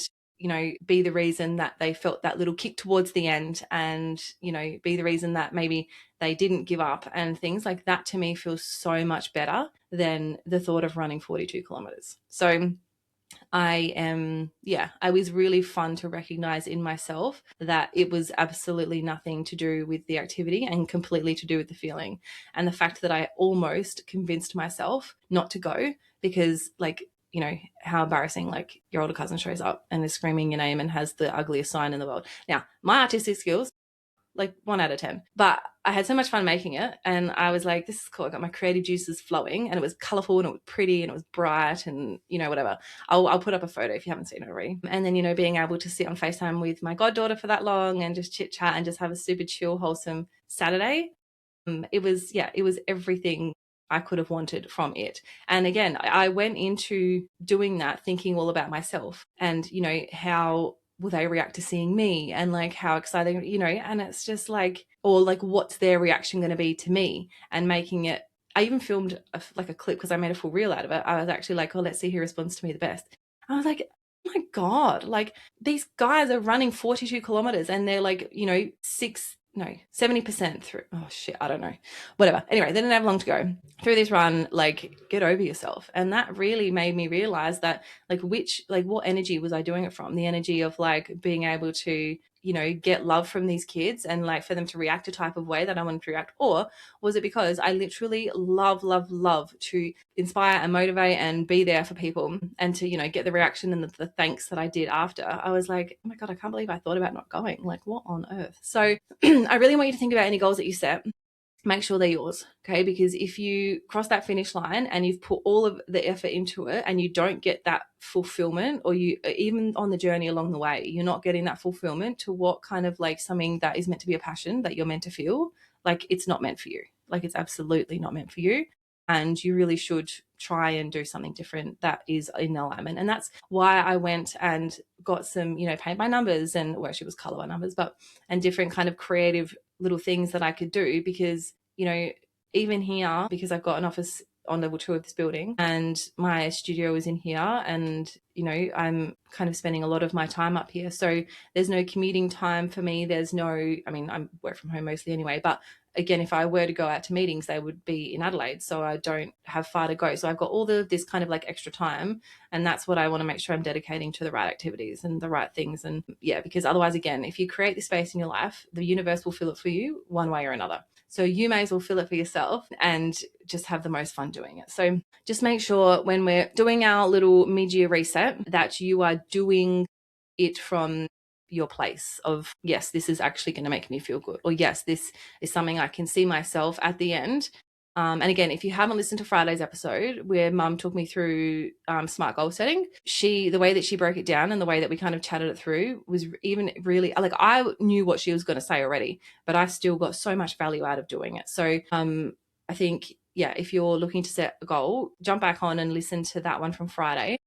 be the reason that they felt that little kick towards the end, and be the reason that maybe they didn't give up, and things like that, to me feels so much better than the thought of running 42 kilometers. So I was really fun to recognize in myself that it was absolutely nothing to do with the activity and completely to do with the feeling. And the fact that I almost convinced myself not to go, because, like, how embarrassing, like your older cousin shows up and is screaming your name and has the ugliest sign in the world. Now, my artistic skills, like 1 out of 10. But I had so much fun making it, and I was like, this is cool. I got my creative juices flowing, and it was colorful and it was pretty and it was bright, and whatever. I'll put up a photo if you haven't seen it already. And then, being able to sit on FaceTime with my goddaughter for that long and just chit chat and just have a super chill, wholesome Saturday. It was everything I could have wanted from it. And again, I went into doing that thinking all about myself and, how will they react to seeing me, and like how exciting, and it's just like, or like, what's their reaction going to be to me, and making it. I even filmed a clip, because I made a full reel out of it. I was actually like, oh, let's see who responds to me the best. I was like, oh my God, like these guys are running 42 kilometers and they're like, 70% through. Oh shit, I don't know. Whatever. Anyway, they didn't have long to go through this run. Like, get over yourself. And that really made me realize that, like, what energy was I doing it from? The energy of like being able to, get love from these kids and like for them to react a type of way that I wanted to react? Or was it because I literally love to inspire and motivate and be there for people, and to, get the reaction and the thanks that I did after? I was like, oh my God, I can't believe I thought about not going. Like, what on earth? So I really want you to think about any goals that you set. Make sure they're yours, okay? Because if you cross that finish line and you've put all of the effort into it and you don't get that fulfillment, or you, even on the journey along the way, you're not getting that fulfillment to what kind of like something that is meant to be a passion that you're meant to feel, like it's not meant for you. Like, it's absolutely not meant for you. And you really should try and do something different that is in alignment. And that's why I went and got some, paint by numbers, and well, actually it was color by numbers, but, and different kind of creative little things that I could do, because, even here, because I've got an office on level 2 of this building and my studio is in here, and, I'm kind of spending a lot of my time up here. So there's no commuting time for me. There's no, I mean, I work from home mostly anyway, but again, if I were to go out to meetings, they would be in Adelaide. So I don't have far to go. So I've got all this kind of like extra time. And that's what I want to make sure I'm dedicating to the right activities and the right things. And yeah, because otherwise, again, if you create this space in your life, the universe will fill it for you one way or another. So you may as well fill it for yourself and just have the most fun doing it. So just make sure when we're doing our little mid-year reset that you are doing it from your place of, yes, this is actually going to make me feel good, or yes, this is something I can see myself at the end. And again, if you haven't listened to Friday's episode where Mum took me through smart goal setting, the way that she broke it down and the way that we kind of chatted it through was even really, like, I knew what she was going to say already, but I still got so much value out of doing it. So I think, yeah, if you're looking to set a goal, jump back on and listen to that one from Friday.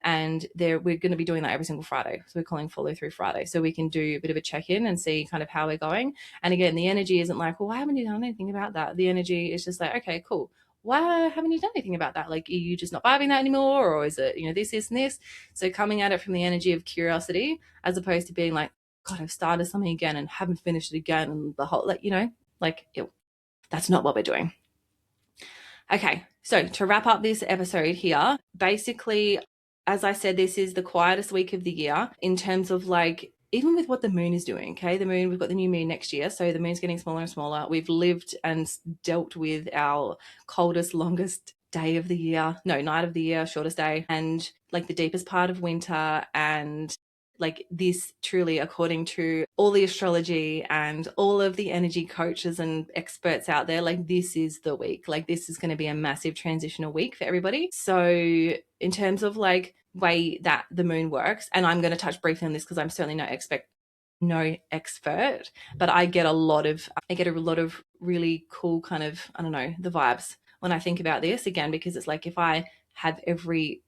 And we're going to be doing that every single Friday. So we're calling Follow Through Friday. So we can do a bit of a check-in and see kind of how we're going. And again, the energy isn't like, well, why haven't you done anything about that? The energy is just like, okay, cool. Why haven't you done anything about that? Like, are you just not vibing that anymore? Or is it, this, and this? So coming at it from the energy of curiosity, as opposed to being like, God, I've started something again and haven't finished it again. And the whole, that's not what we're doing. Okay, so to wrap up this episode here, basically, as I said, this is the quietest week of the year in terms of even with what the moon is doing. Okay, the moon, we've got the new moon next year, so the moon's getting smaller and smaller. We've lived and dealt with our coldest, longest night of the year, shortest day, and the deepest part of winter. And this truly, according to all the astrology and all of the energy coaches and experts out there, this is the week. This is going to be a massive transitional week for everybody. So in terms of way that the moon works, and I'm going to touch briefly on this because I'm certainly no expert, but I get a lot of really cool kind of, I don't know, the vibes when I think about this, again, because it's like if I have every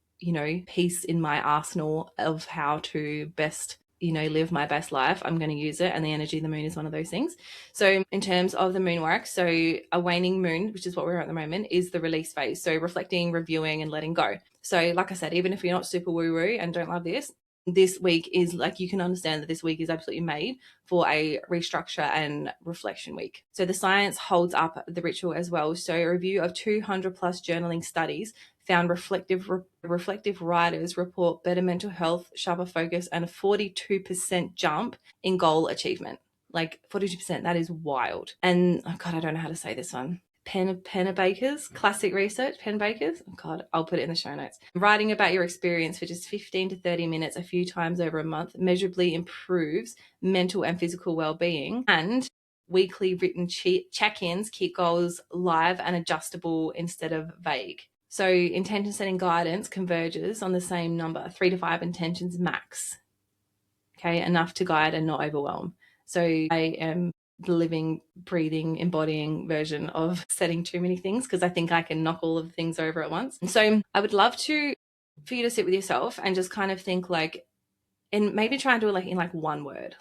piece in my arsenal of how to best live my best life, I'm going to use it. And the energy of the moon is one of those things. So in terms of the moon work, so a waning moon, which is what we're at the moment, is the release phase. So reflecting, reviewing, and letting go. So like I said, even if you're not super woo-woo and don't love this week is you can understand that this week is absolutely made for a restructure and reflection week. So the science holds up the ritual as well. So a review of 200 plus journaling studies found reflective writers report better mental health, sharper focus, and a 42% jump in goal achievement. 42%, that is wild. And oh God, I don't know how to say this one. Pennebaker's classic research, Pennebaker's. Oh God, I'll put it in the show notes. Writing about your experience for just 15 to 30 minutes a few times over a month measurably improves mental and physical well-being, and weekly written check-ins keep goals live and adjustable instead of vague. So intention setting guidance converges on the same number, 3 to 5 intentions max. Okay, enough to guide and not overwhelm. So I am the living, breathing, embodying version of setting too many things because I think I can knock all of the things over at once. And so I would love for you to sit with yourself and just kind of think and maybe try and do it in one word.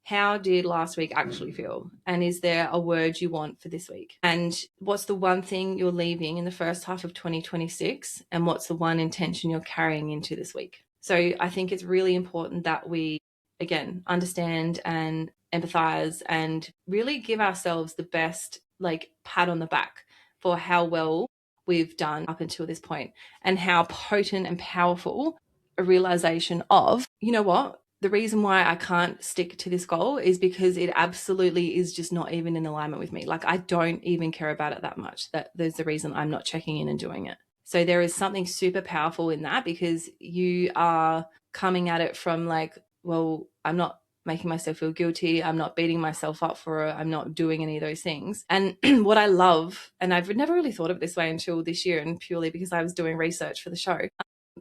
How did last week actually feel? And is there a word you want for this week? And what's the one thing you're leaving in the first half of 2026? And what's the one intention you're carrying into this week? So I think it's really important that we, again, understand and empathize and really give ourselves the best pat on the back for how well we've done up until this point and how potent and powerful a realization of, you know what, the reason why I can't stick to this goal is because it absolutely is just not even in alignment with me. I don't even care about it that much. There's the reason I'm not checking in and doing it. So there is something super powerful in that because you are coming at it from well, I'm not making myself feel guilty. I'm not beating myself up for it. I'm not doing any of those things. And what I love, and I've never really thought of it this way until this year, and purely because I was doing research for the show,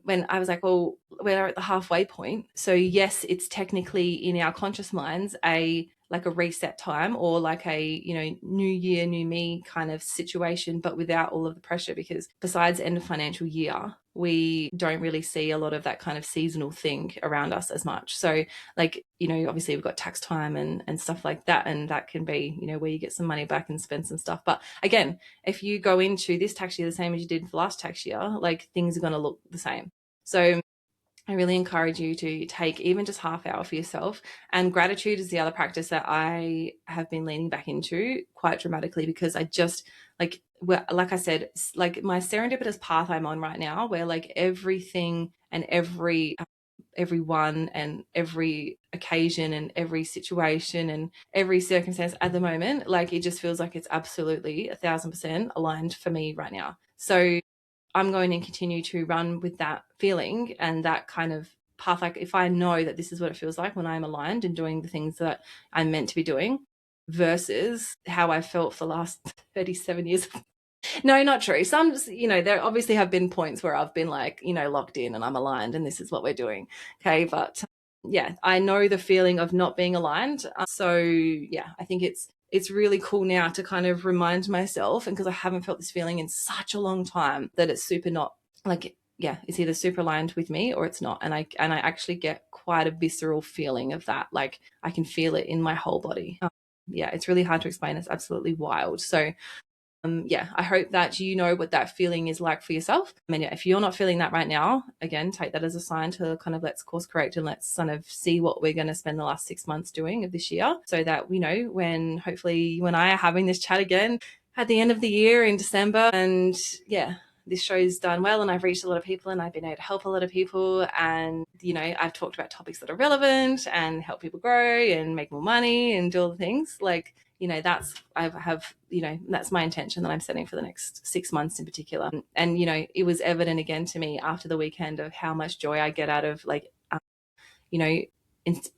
when I was well, we're at the halfway point. So yes, it's technically in our conscious minds a reset time or a, new year, new me kind of situation, but without all of the pressure, because besides end of financial year, we don't really see a lot of that kind of seasonal thing around us as much. So obviously we've got tax time and stuff like that. And that can be, where you get some money back and spend some stuff. But again, if you go into this tax year the same as you did for last tax year, things are going to look the same. So I really encourage you to take even just half hour for yourself. And gratitude is the other practice that I have been leaning back into quite dramatically, because I just like I said, my serendipitous path I'm on right now, where everything and everyone and every occasion and every situation and every circumstance at the moment, it just feels like it's absolutely 1,000% aligned for me right now. So I'm going to continue to run with that feeling and that kind of path. If I know that this is what it feels like when I'm aligned and doing the things that I'm meant to be doing versus how I felt for the last 37 years. No, not true. Some, there obviously have been points where I've been locked in and I'm aligned and this is what we're doing. Okay. But yeah, I know the feeling of not being aligned. So yeah, I think it's really cool now to kind of remind myself, and because I haven't felt this feeling in such a long time, that it's super not yeah, it's either super aligned with me or it's not. And I actually get quite a visceral feeling of that. Like I can feel it in my whole body. Yeah, it's really hard to explain. It's absolutely wild. So yeah, I hope that you know what that feeling is like for yourself. I mean, yeah, if you're not feeling that right now, again, take that as a sign to kind of let's course correct and let's kind of see what we're going to spend the last 6 months doing of this year, so that we know when hopefully you and I are having this chat again at the end of the year in December. And yeah, this show's done well and I've reached a lot of people and I've been able to help a lot of people. And, you know, I've talked about topics that are relevant and help people grow and make more money and do all the things. Like, you know, that's I have, you know, that's my intention that I'm setting for the next 6 months in particular. And, you know, it was evident again to me after the weekend of how much joy I get out of like, you know,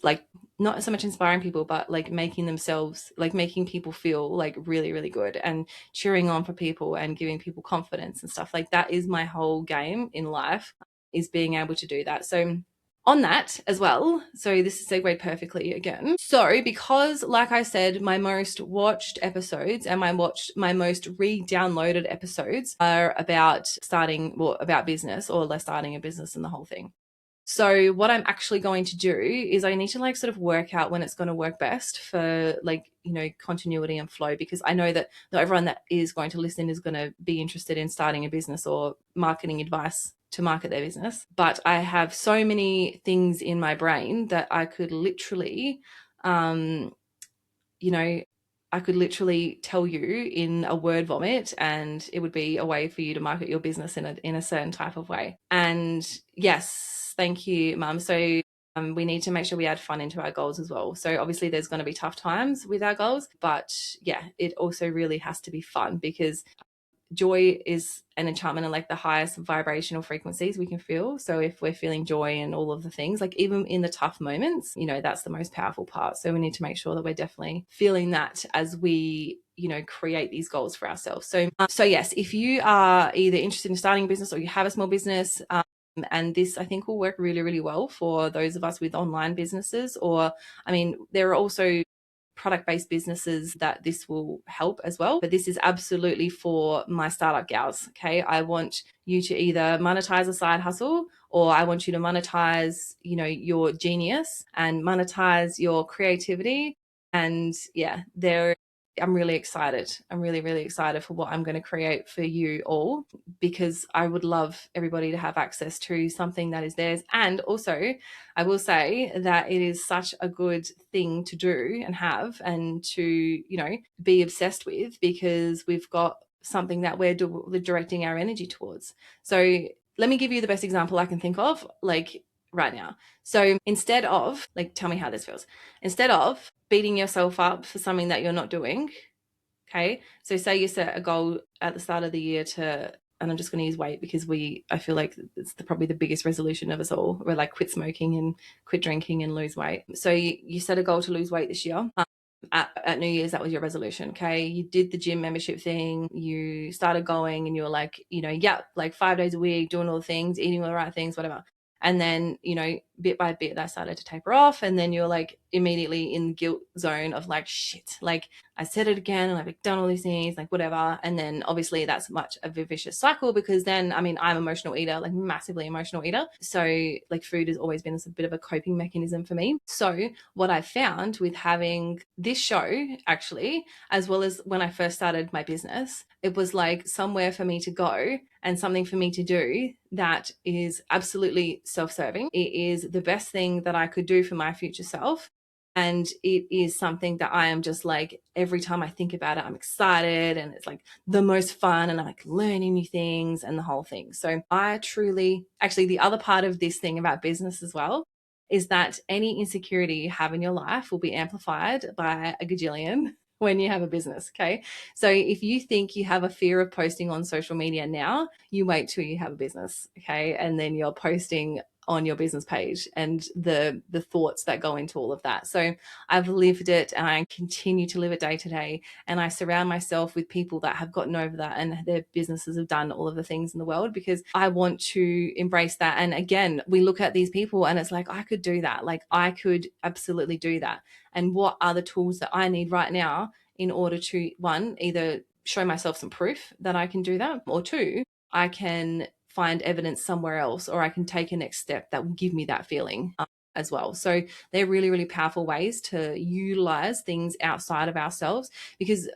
like not so much inspiring people, but like making themselves, like making people feel like really, really good and cheering on for people and giving people confidence and stuff. Like that is my whole game in life, is being able to do that. So on that as well, so this is segued perfectly again. So because like I said, my most watched episodes and my most re-downloaded episodes are about starting, well, about business or less starting a business and the whole thing. So what I'm actually going to do is I need to like sort of work out when it's going to work best for like, you know, continuity and flow, because I know that not everyone that is going to listen is going to be interested in starting a business or marketing advice to market their business. But I have so many things in my brain that I could literally, you know, I could literally tell you in a word vomit and it would be a way for you to market your business in a certain type of way. And yes, thank you, Mum. So we need to make sure we add fun into our goals as well. So obviously there's going to be tough times with our goals, but yeah, it also really has to be fun, because joy is an enchantment and like the highest vibrational frequencies we can feel. So if we're feeling joy and all of the things, like even in the tough moments, you know, that's the most powerful part. So we need to make sure that we're definitely feeling that as we, you know, create these goals for ourselves. So yes, if you are either interested in starting a business or you have a small business, and this I think will work really, really well for those of us with online businesses, or I mean, there are also product-based businesses that this will help as well. But this is absolutely for my startup gals. Okay. I want you to either monetize a side hustle, or I want you to monetize, you know, your genius and monetize your creativity. And yeah, I'm really excited. I'm really, really excited for what I'm going to create for you all, because I would love everybody to have access to something that is theirs. And also, I will say that it is such a good thing to do and have and to, you know, be obsessed with, because we've got something that we're directing our energy towards. So let me give you the best example I can think of, like right now. So instead of, like, tell me how this feels. Instead of beating yourself up for something that you're not doing, okay? So say you set a goal at the start of the year to, and I'm just going to use weight because I feel like it's probably the biggest resolution of us all. We're like quit smoking and quit drinking and lose weight. So you set a goal to lose weight this year. At New Year's, that was your resolution. Okay. You did the gym membership thing. You started going and you were like, you know, yeah, like 5 days a week, doing all the things, eating all the right things, whatever. And then, you know, bit by bit, that started to taper off. And then you're like immediately in the guilt zone of like, shit, like I said it again and I've done all these things, like whatever. And then obviously that's much of a vicious cycle, because then, I mean, I'm an emotional eater, like massively emotional eater. So like food has always been a bit of a coping mechanism for me. So what I found with having this show, actually, as well as when I first started my business, it was like somewhere for me to go and something for me to do that is absolutely self-serving. It is the best thing that I could do for my future self. And it is something that I am just like, every time I think about it, I'm excited and it's like the most fun and I'm like learning new things and the whole thing. So I truly, actually, the other part of this thing about business as well is that any insecurity you have in your life will be amplified by a gajillion when you have a business. Okay. So if you think you have a fear of posting on social media now, you wait till you have a business. Okay. And then you're posting on your business page and the thoughts that go into all of that. So I've lived it and I continue to live it day to day. And I surround myself with people that have gotten over that and their businesses have done all of the things in the world, because I want to embrace that. And again, we look at these people and it's like, I could do that. Like I could absolutely do that. And what are the tools that I need right now in order to, one, either show myself some proof that I can do that, or two, I can find evidence somewhere else, or I can take a next step that will give me that feeling as well. So they're really, really powerful ways to utilize things outside of ourselves, because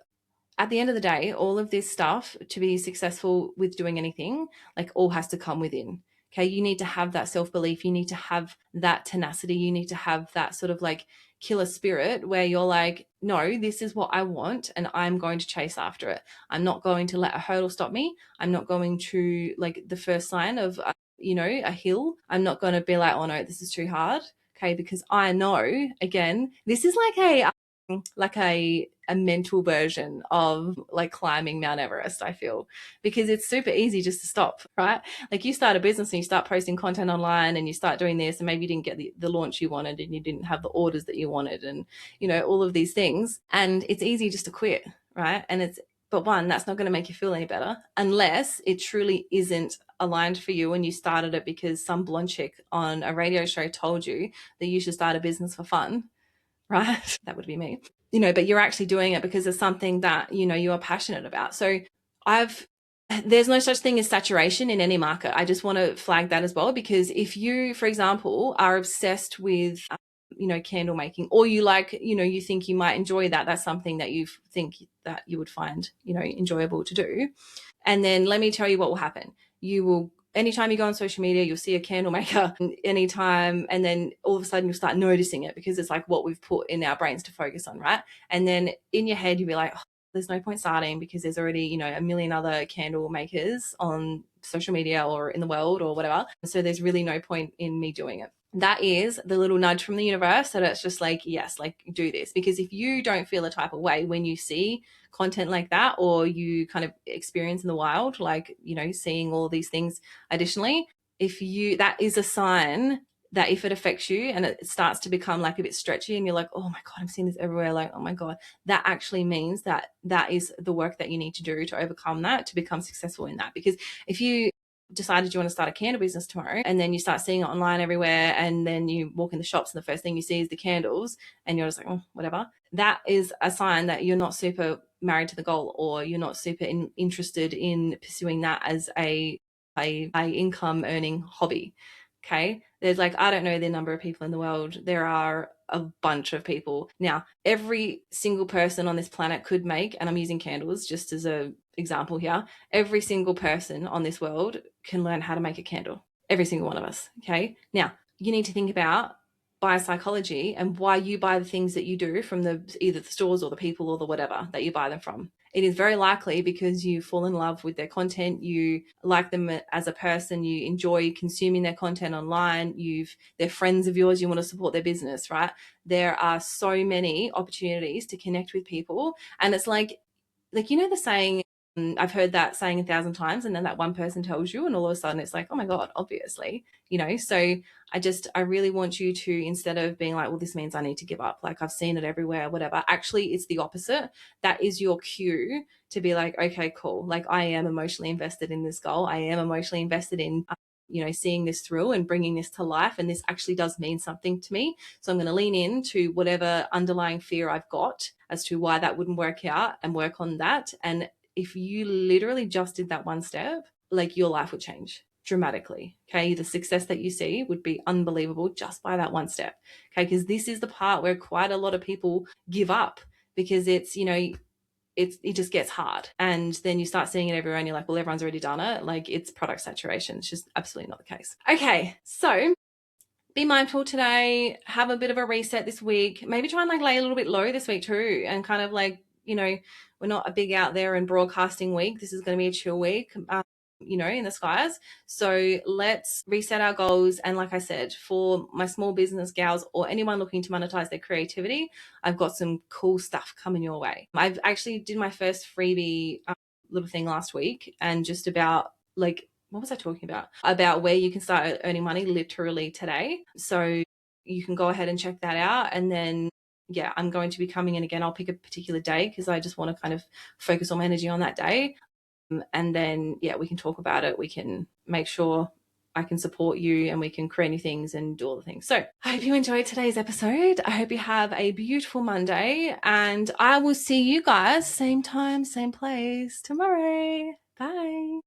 at the end of the day, all of this stuff, to be successful with doing anything, like, all has to come within. Okay. You need to have that self-belief. You need to have that tenacity. You need to have that sort of like killer spirit where you're like, no, this is what I want and I'm going to chase after it. I'm not going to let a hurdle stop me. I'm not going to, like, the first sign of, a hill, I'm not going to be like, oh no, this is too hard. Okay. Because I know, again, this is like a mental version of like climbing Mount Everest, I feel, because it's super easy just to stop, right? Like, you start a business and you start posting content online and you start doing this, and maybe you didn't get the launch you wanted and you didn't have the orders that you wanted, and all of these things, and it's easy just to quit, right? But one, that's not going to make you feel any better unless it truly isn't aligned for you and you started it because some blonde chick on a radio show told you that you should start a business for fun, right? That would be me. But you're actually doing it because it's something that, you are passionate about. So there's no such thing as saturation in any market. I just want to flag that as well, because if you, for example, are obsessed with, candle making, or you you think you might enjoy that, that's something that you think that you would find, enjoyable to do. And then let me tell you what will happen. You will, anytime you go on social media, you'll see a candle maker anytime, and then all of a sudden you'll start noticing it because it's like what we've put in our brains to focus on, right? And then in your head, you'll be like, oh, there's no point starting because there's already, a million other candle makers on social media or in the world or whatever. So there's really no point in me doing it. That is the little nudge from the universe that it's just like, yes, like, do this. Because if you don't feel a type of way when you see content like that, or you kind of experience in the wild, like, seeing all these things additionally, that is a sign that if it affects you and it starts to become like a bit stretchy and you're like, oh my God, I'm seeing this everywhere, like, oh my God, that actually means that is the work that you need to do to overcome that, to become successful in that. Because if you decided you want to start a candle business tomorrow and then you start seeing it online everywhere, and then you walk in the shops and the first thing you see is the candles and you're just like, oh, whatever, that is a sign that you're not super married to the goal, or you're not super interested in pursuing that as a income earning hobby. Okay. There's like, I don't know the number of people in the world. There are a bunch of people. Now, every single person on this planet could make, and I'm using candles just as a example here, every single person on this world can learn how to make a candle. Every single one of us. Okay. Now, you need to think about biopsychology and why you buy the things that you do from either the stores or the people or the whatever that you buy them from. It is very likely because you fall in love with their content, you like them as a person, you enjoy consuming their content online, they're friends of yours, you want to support their business, right? There are so many opportunities to connect with people. And it's like the saying, I've heard that saying 1,000 times, and then that one person tells you, and all of a sudden it's like, oh my God, obviously, so I really want you to, instead of being like, well, this means I need to give up, like, I've seen it everywhere, whatever, actually it's the opposite. That is your cue to be like, okay, cool, like, I am emotionally invested in this goal. I am emotionally invested in seeing this through and bringing this to life, and this actually does mean something to me. So I'm going to lean into whatever underlying fear I've got as to why that wouldn't work out and work on that. And if you literally just did that one step, like, your life would change dramatically. Okay. The success that you see would be unbelievable just by that one step. Okay. Because this is the part where quite a lot of people give up, because it's, it just gets hard. And then you start seeing it everywhere and you're like, well, everyone's already done it. Like, it's product saturation. It's just absolutely not the case. Okay. So be mindful today, have a bit of a reset this week, maybe try and like lay a little bit low this week too, and kind of like, we're not a big out there and broadcasting week. This is going to be a chill week, in the skies. So let's reset our goals. And like I said, for my small business gals or anyone looking to monetize their creativity, I've got some cool stuff coming your way. I've actually did my first freebie little thing last week, and just about like, what was I talking about? About where you can start earning money literally today. So you can go ahead and check that out. And then, yeah, I'm going to be coming in again. I'll pick a particular day because I just want to kind of focus all my energy on that day. And then, yeah, we can talk about it. We can make sure I can support you, and we can create new things and do all the things. So I hope you enjoyed today's episode. I hope you have a beautiful Monday, and I will see you guys same time, same place tomorrow. Bye.